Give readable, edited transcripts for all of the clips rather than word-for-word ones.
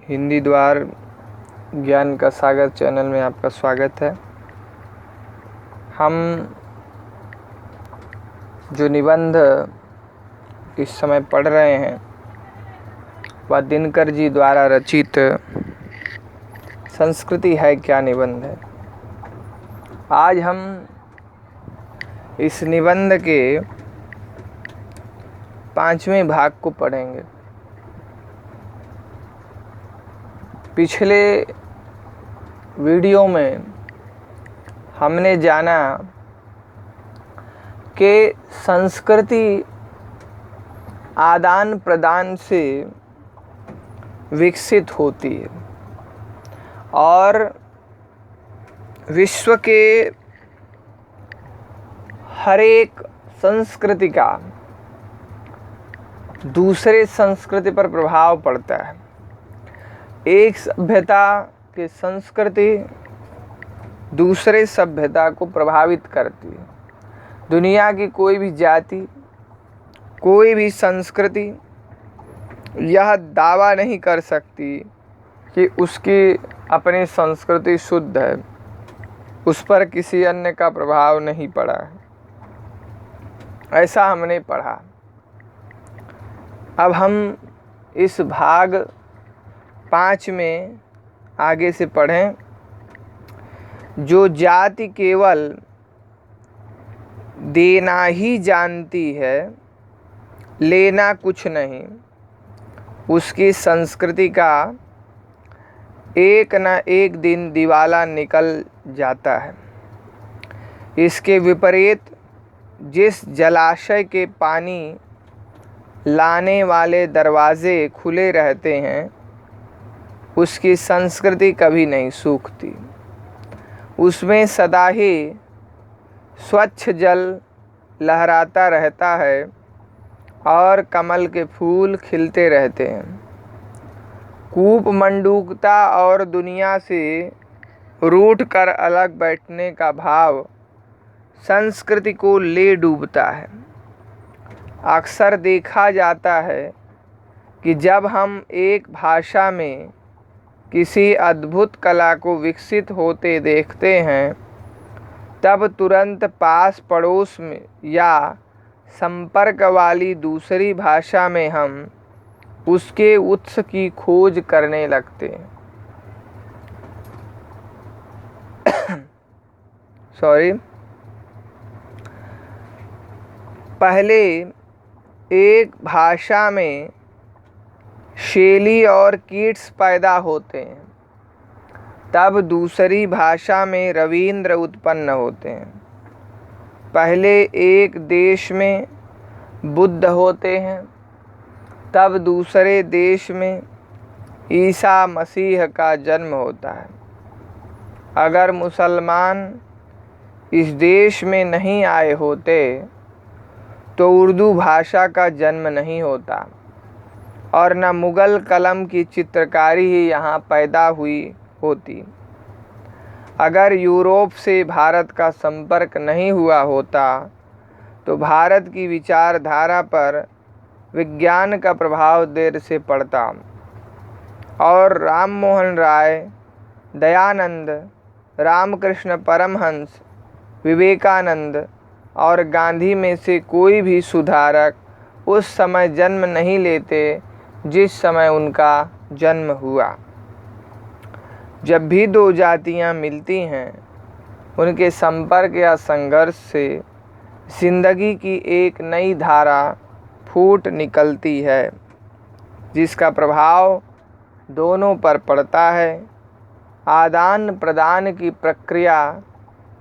हिंदी द्वार ज्ञान का सागर चैनल में आपका स्वागत है। हम जो निबंध इस समय पढ़ रहे हैं वह दिनकर जी द्वारा रचित संस्कृति है क्या निबंध है। आज हम इस निबंध के 5वें भाग को पढ़ेंगे। पिछले वीडियो में हमने जाना कि संस्कृति आदान प्रदान से विकसित होती है और विश्व के हर एक संस्कृति का दूसरे संस्कृति पर प्रभाव पड़ता है। एक सभ्यता की संस्कृति दूसरे सभ्यता को प्रभावित करती है। दुनिया की कोई भी जाति, कोई भी संस्कृति यह दावा नहीं कर सकती कि उसकी अपनी संस्कृति शुद्ध है, उस पर किसी अन्य का प्रभाव नहीं पड़ा है। ऐसा हमने पढ़ा। अब हम इस भाग 5 में आगे से पढ़ें। जो जाति केवल देना ही जानती है, लेना कुछ नहीं, उसकी संस्कृति का एक न एक दिन दिवाला निकल जाता है। इसके विपरीत जिस जलाशय के पानी लाने वाले दरवाजे खुले रहते हैं, उसकी संस्कृति कभी नहीं सूखती। उसमें सदा ही स्वच्छ जल लहराता रहता है और कमल के फूल खिलते रहते हैं। कूप मंडूकता और दुनिया से रूठ कर अलग बैठने का भाव संस्कृति को ले डूबता है। अक्सर देखा जाता है कि जब हम एक भाषा में किसी अद्भुत कला को विकसित होते देखते हैं, तब तुरंत पास पड़ोस में या संपर्क वाली दूसरी भाषा में हम उसके उत्स की खोज करने लगते हैं। पहले एक भाषा में शैली और कीट्स पैदा होते हैं, तब दूसरी भाषा में रवींद्र उत्पन्न होते हैं। पहले एक देश में बुद्ध होते हैं, तब दूसरे देश में ईसा मसीह का जन्म होता है। अगर मुसलमान इस देश में नहीं आए होते तो उर्दू भाषा का जन्म नहीं होता और न मुग़ल कलम की चित्रकारी ही यहाँ पैदा हुई होती। अगर यूरोप से भारत का संपर्क नहीं हुआ होता तो भारत की विचारधारा पर विज्ञान का प्रभाव देर से पड़ता और राम मोहन राय, दयानंद, रामकृष्ण परमहंस, विवेकानंद और गांधी में से कोई भी सुधारक उस समय जन्म नहीं लेते जिस समय उनका जन्म हुआ। जब भी दो जातियां मिलती हैं, उनके संपर्क या संघर्ष से जिंदगी की एक नई धारा फूट निकलती है, जिसका प्रभाव दोनों पर पड़ता है। आदान प्रदान की प्रक्रिया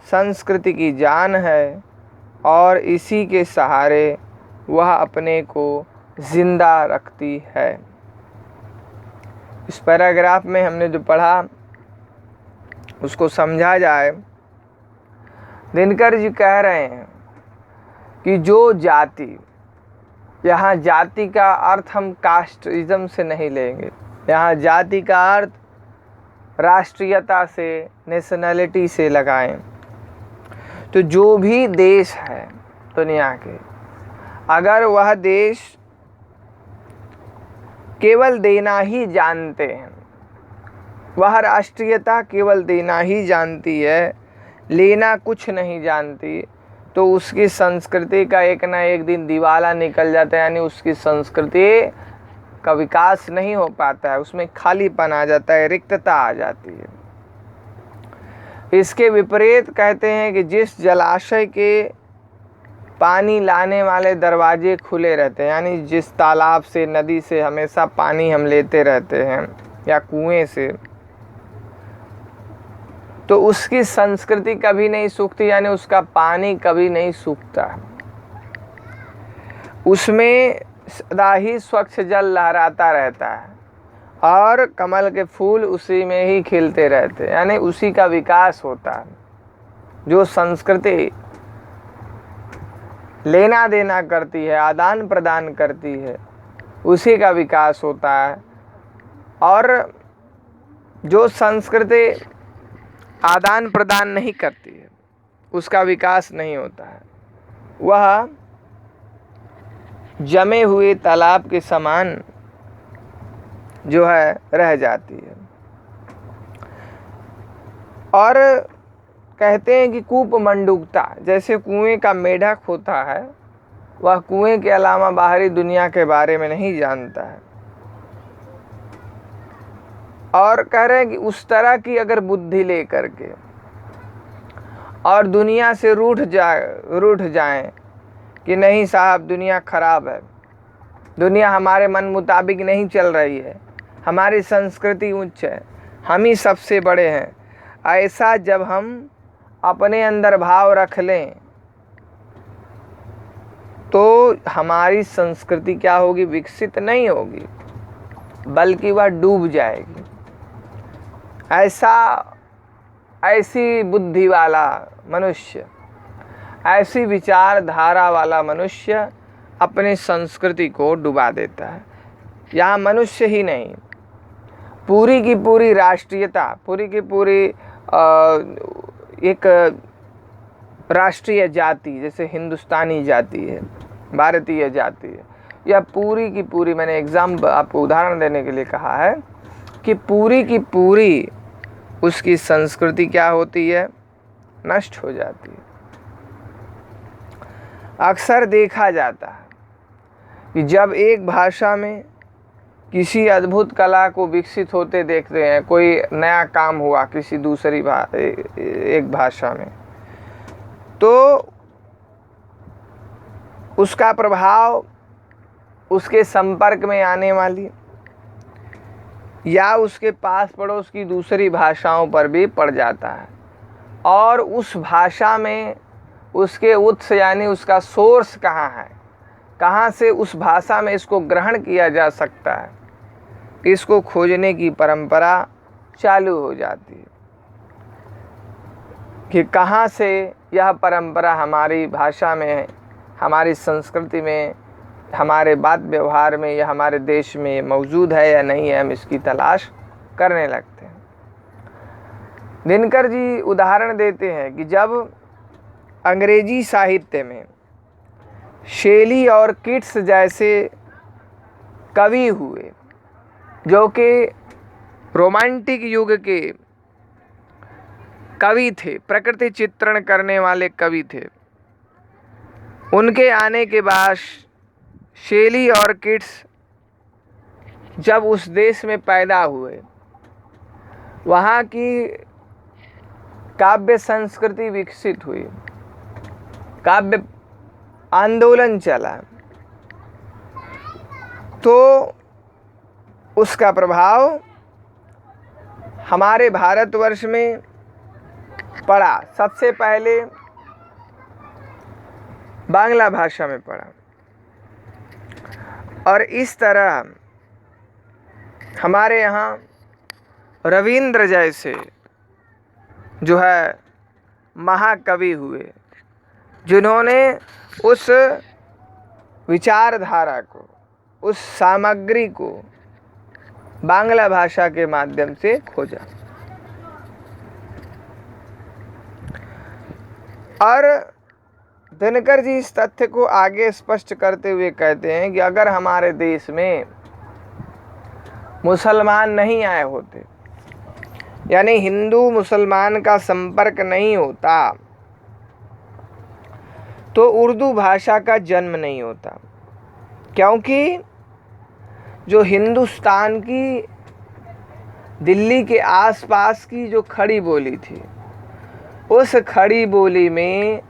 संस्कृति की जान है और इसी के सहारे वह अपने को जिंदा रखती है। इस पैराग्राफ में हमने जो पढ़ा उसको समझा जाए। दिनकर जी कह रहे हैं कि जो जाति, यहाँ जाति का अर्थ हम कास्टिज्म से नहीं लेंगे, यहाँ जाति का अर्थ राष्ट्रीयता से, नेशनलिटी से लगाएं। तो जो भी देश है दुनिया के, अगर वह देश केवल देना ही जानते हैं, वह राष्ट्रीयता केवल देना ही जानती है, लेना कुछ नहीं जानती, तो उसकी संस्कृति का एक ना एक दिन दिवाला निकल जाता है, यानी उसकी संस्कृति का विकास नहीं हो पाता है, उसमें खालीपन आ जाता है, रिक्तता आ जाती है। इसके विपरीत कहते हैं कि जिस जलाशय के पानी लाने वाले दरवाजे खुले रहते हैं, यानी जिस तालाब से, नदी से हमेशा पानी हम लेते रहते हैं या कुएं से, तो उसकी संस्कृति कभी नहीं सूखती, यानी उसका पानी कभी नहीं सूखता। उसमें सदा ही स्वच्छ जल लहराता रहता है और कमल के फूल उसी में ही खिलते रहते हैं, यानी उसी का विकास होता है। जो संस्कृति लेना देना करती है, आदान प्रदान करती है, उसी का विकास होता है। और जो संस्कृति आदान प्रदान नहीं करती है, उसका विकास नहीं होता है। वह जमे हुए तालाब के समान जो है रह जाती है। और कहते हैं कि कूप मंडूकता, जैसे कुएं का मेढक होता है, वह कुएं के अलावा बाहरी दुनिया के बारे में नहीं जानता है। और कह रहे हैं कि उस तरह की अगर बुद्धि लेकर के और दुनिया से रूठ जाएं कि नहीं साहब दुनिया खराब है, दुनिया हमारे मन मुताबिक नहीं चल रही है, हमारी संस्कृति उच्च है, हम ही सबसे बड़े हैं, ऐसा जब हम अपने अंदर भाव रख लें तो हमारी संस्कृति क्या होगी? विकसित नहीं होगी, बल्कि वह डूब जाएगी। ऐसी बुद्धि वाला मनुष्य, ऐसी विचारधारा वाला मनुष्य अपनी संस्कृति को डुबा देता है। यहाँ मनुष्य ही नहीं, पूरी की पूरी राष्ट्रीयता, पूरी की पूरी एक राष्ट्रीय जाति, जैसे हिंदुस्तानी जाति है, भारतीय जाति है, यह पूरी की पूरी, मैंने आपको उदाहरण देने के लिए कहा है कि पूरी की पूरी उसकी संस्कृति क्या होती है? नष्ट हो जाती है। अक्सर देखा जाता है कि जब एक भाषा में किसी अद्भुत कला को विकसित होते देखते हैं, कोई नया काम हुआ किसी दूसरी एक भाषा में, तो उसका प्रभाव उसके संपर्क में आने वाली या उसके पास पड़ोस की दूसरी भाषाओं पर भी पड़ जाता है। और उस भाषा में उसके उत्स, यानी उसका सोर्स कहाँ है, कहाँ से उस भाषा में इसको ग्रहण किया जा सकता है, इसको खोजने की परंपरा चालू हो जाती है कि कहाँ से यह परंपरा हमारी भाषा में, हमारी संस्कृति में, हमारे बात व्यवहार में या हमारे देश में मौजूद है या नहीं है, हम इसकी तलाश करने लगते हैं। दिनकर जी उदाहरण देते हैं कि जब अंग्रेजी साहित्य में शेली और कीट्स जैसे कवि हुए, जो कि रोमांटिक युग के कवि थे, प्रकृति चित्रण करने वाले कवि थे, उनके आने के बाद शेली और कीट्स जब उस देश में पैदा हुए, वहाँ की काव्य संस्कृति विकसित हुई, काव्य आंदोलन चला, तो उसका प्रभाव हमारे भारतवर्ष में पड़ा। सबसे पहले बांग्ला भाषा में पड़ा, और इस तरह हमारे यहाँ रविंद्र जैसे जो है महाकवि हुए, जिन्होंने उस विचारधारा को, उस सामग्री को बांग्ला भाषा के माध्यम से खोजा। और दिनकर जी इस तथ्य को आगे स्पष्ट करते हुए कहते हैं कि अगर हमारे देश में मुसलमान नहीं आए होते यानी हिंदू मुसलमान का संपर्क नहीं होता तो उर्दू भाषा का जन्म नहीं होता, क्योंकि जो हिंदुस्तान की दिल्ली के आसपास की जो खड़ी बोली थी, उस खड़ी बोली में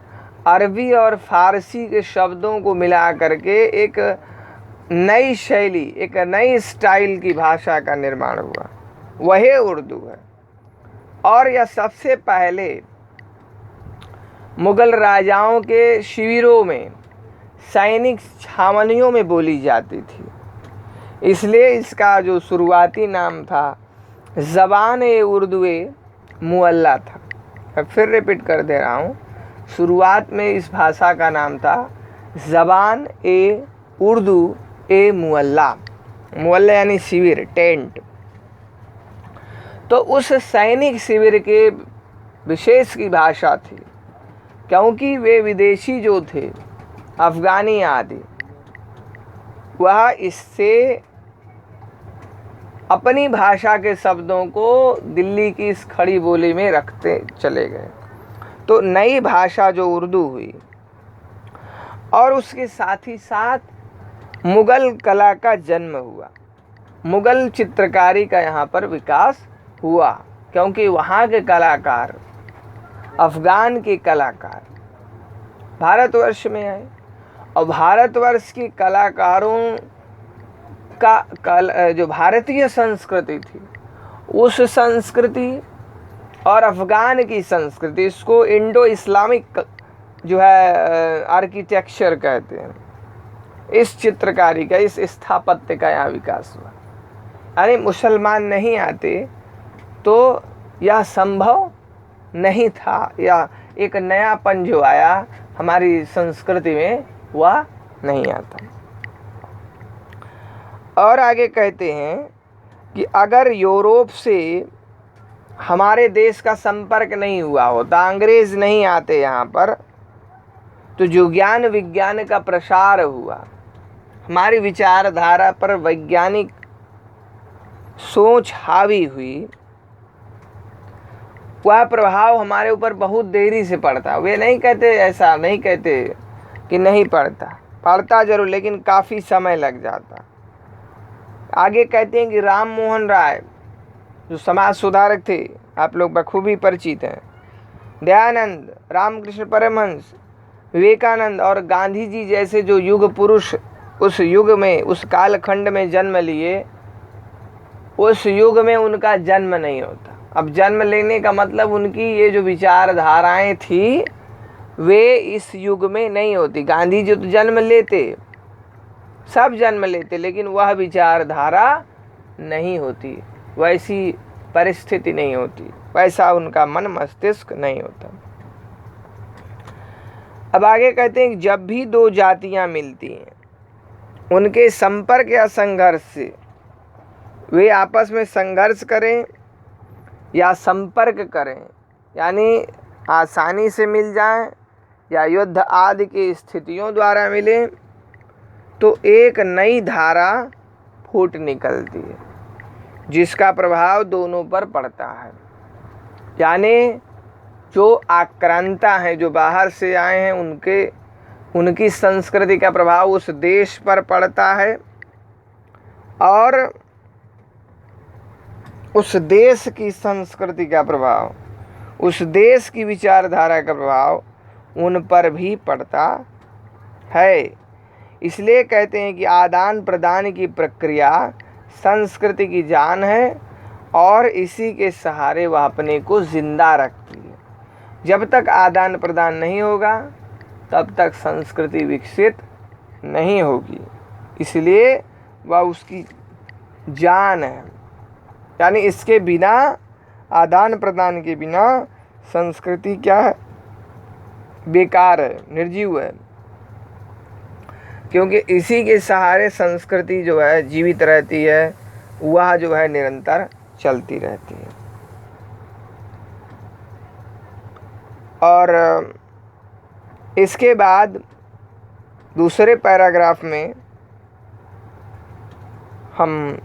अरबी और फारसी के शब्दों को मिला करके एक नई शैली, एक नई स्टाइल की भाषा का निर्माण हुआ, वही उर्दू है। और यह सबसे पहले मुगल राजाओं के शिविरों में, सैनिक छावनियों में बोली जाती थी, इसलिए इसका जो शुरुआती नाम था ज़बान-ए-उर्दू मुअल्ला था। मैं फिर रिपीट कर दे रहा हूँ, शुरुआत में इस भाषा का नाम था ज़बान-ए-उर्दू मुअल्ला। मुअल्ला यानी शिविर, टेंट। तो उस सैनिक शिविर के विशेष की भाषा थी, क्योंकि वे विदेशी जो थे, अफ़गानी आदि, वह इससे अपनी भाषा के शब्दों को दिल्ली की इस खड़ी बोली में रखते चले गए। तो नई भाषा जो उर्दू हुई, और उसके साथ ही साथ मुग़ल कला का जन्म हुआ, मुग़ल चित्रकारी का यहाँ पर विकास हुआ, क्योंकि वहाँ के कलाकार, अफ़गान के कलाकार भारतवर्ष में आए, और भारतवर्ष के कलाकारों का जो भारतीय संस्कृति थी, उस संस्कृति और अफ़गान की संस्कृति, इसको इंडो इस्लामिक जो है आर्किटेक्चर कहते हैं, इस चित्रकारी का, इस स्थापत्य का यहाँ विकास हुआ। यानी मुसलमान नहीं आते तो यह संभव नहीं था, या एक नयापन जो आया हमारी संस्कृति में वह नहीं आता। और आगे कहते हैं कि अगर यूरोप से हमारे देश का संपर्क नहीं हुआ होता, अंग्रेज़ नहीं आते यहाँ पर, तो जो ज्ञान विज्ञान का प्रसार हुआ, हमारी विचारधारा पर वैज्ञानिक सोच हावी हुई, वह प्रभाव हमारे ऊपर बहुत देरी से पड़ता। वे नहीं कहते, ऐसा नहीं कहते कि नहीं पड़ता, पड़ता जरूर, लेकिन काफ़ी समय लग जाता। आगे कहते हैं कि राम मोहन राय जो समाज सुधारक थे, आप लोग बखूबी परिचित हैं, दयानंद, रामकृष्ण परमहंस, विवेकानंद और गांधी जी जैसे जो युग पुरुष उस युग में, उस कालखंड में जन्म लिए, उस युग में उनका जन्म नहीं होता। अब जन्म लेने का मतलब उनकी ये जो विचारधाराएं थी वे इस युग में नहीं होती। गांधी जी तो जन्म लेते, सब जन्म लेते, लेकिन वह विचारधारा नहीं होती, वैसी परिस्थिति नहीं होती, वैसा उनका मन मस्तिष्क नहीं होता। अब आगे कहते हैं कि जब भी दो जातियां मिलती हैं, उनके संपर्क या संघर्ष से, वे आपस में संघर्ष करें या संपर्क करें, यानी आसानी से मिल जाएं या युद्ध आदि की स्थितियों द्वारा मिलें, तो एक नई धारा फूट निकलती है जिसका प्रभाव दोनों पर पड़ता है। यानी जो आक्रांता हैं, जो बाहर से आए हैं, उनकी संस्कृति का प्रभाव उस देश पर पड़ता है, और उस देश की संस्कृति का प्रभाव, उस देश की विचारधारा का प्रभाव उन पर भी पड़ता है। इसलिए कहते हैं कि आदान प्रदान की प्रक्रिया संस्कृति की जान है, और इसी के सहारे वह अपने को जिंदा रखती है। जब तक आदान प्रदान नहीं होगा तब तक संस्कृति विकसित नहीं होगी, इसलिए वह उसकी जान है। यानी इसके बिना, आदान प्रदान के बिना संस्कृति क्या है, बेकार है, निर्जीव है, क्योंकि इसी के सहारे संस्कृति जो है जीवित रहती है, वह जो है निरंतर चलती रहती है। और इसके बाद दूसरे पैराग्राफ में हम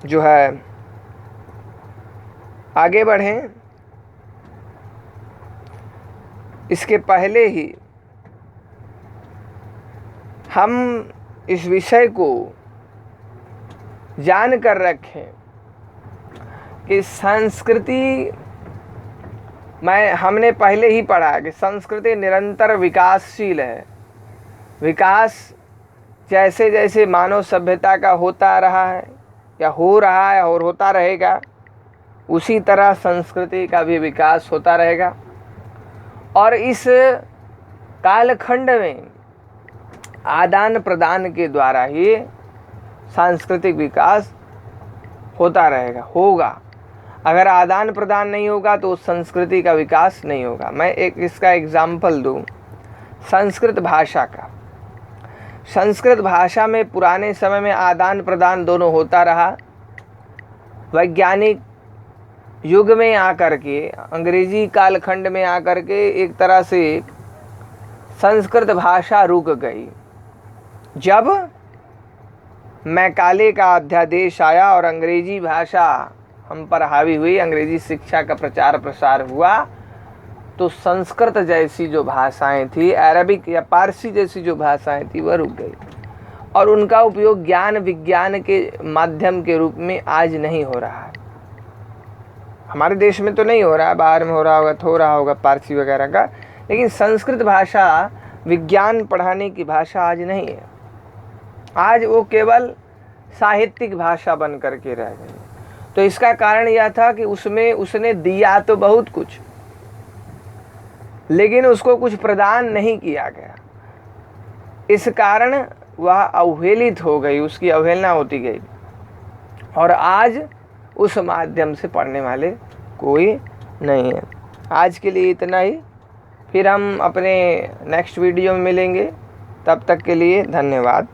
जो है आगे बढ़ें, इसके पहले ही हम इस विषय को जान कर रखें कि संस्कृति हमने पहले ही पढ़ा कि संस्कृति निरंतर विकासशील है। विकास जैसे जैसे मानव सभ्यता का होता रहा है या हो रहा है और होता रहेगा, उसी तरह संस्कृति का भी विकास होता रहेगा। और इस कालखंड में आदान प्रदान के द्वारा ही सांस्कृतिक विकास होता होगा। अगर आदान प्रदान नहीं होगा तो संस्कृति का विकास नहीं होगा। मैं एक इसका एग्जाम्पल दूं, संस्कृत भाषा का। संस्कृत भाषा में पुराने समय में आदान प्रदान दोनों होता रहा। वैज्ञानिक युग में आकर के, अंग्रेजी कालखंड में आकर के एक तरह से संस्कृत भाषा रुक गई। जब मैकाले का अध्यादेश आया और अंग्रेजी भाषा हम पर हावी हुई, अंग्रेजी शिक्षा का प्रचार प्रसार हुआ, तो संस्कृत जैसी जो भाषाएं थी, अरबिक या पारसी जैसी जो भाषाएं थी, वह रुक गई और उनका उपयोग ज्ञान विज्ञान के माध्यम के रूप में आज नहीं हो रहा है। हमारे देश में तो नहीं हो रहा है, बाहर में हो रहा होगा पारसी वगैरह का, लेकिन संस्कृत भाषा विज्ञान पढ़ाने की भाषा आज नहीं है। आज वो केवल साहित्यिक भाषा बन करके रह गई। तो इसका कारण यह था कि उसमें उसने दिया तो बहुत कुछ, लेकिन उसको कुछ प्रदान नहीं किया गया। इस कारण वह अवहेलित हो गई, उसकी अवहेलना होती गई और आज उस माध्यम से पढ़ने वाले कोई नहीं है। आज के लिए इतना ही, फिर हम अपने नेक्स्ट वीडियो में मिलेंगे। तब तक के लिए धन्यवाद।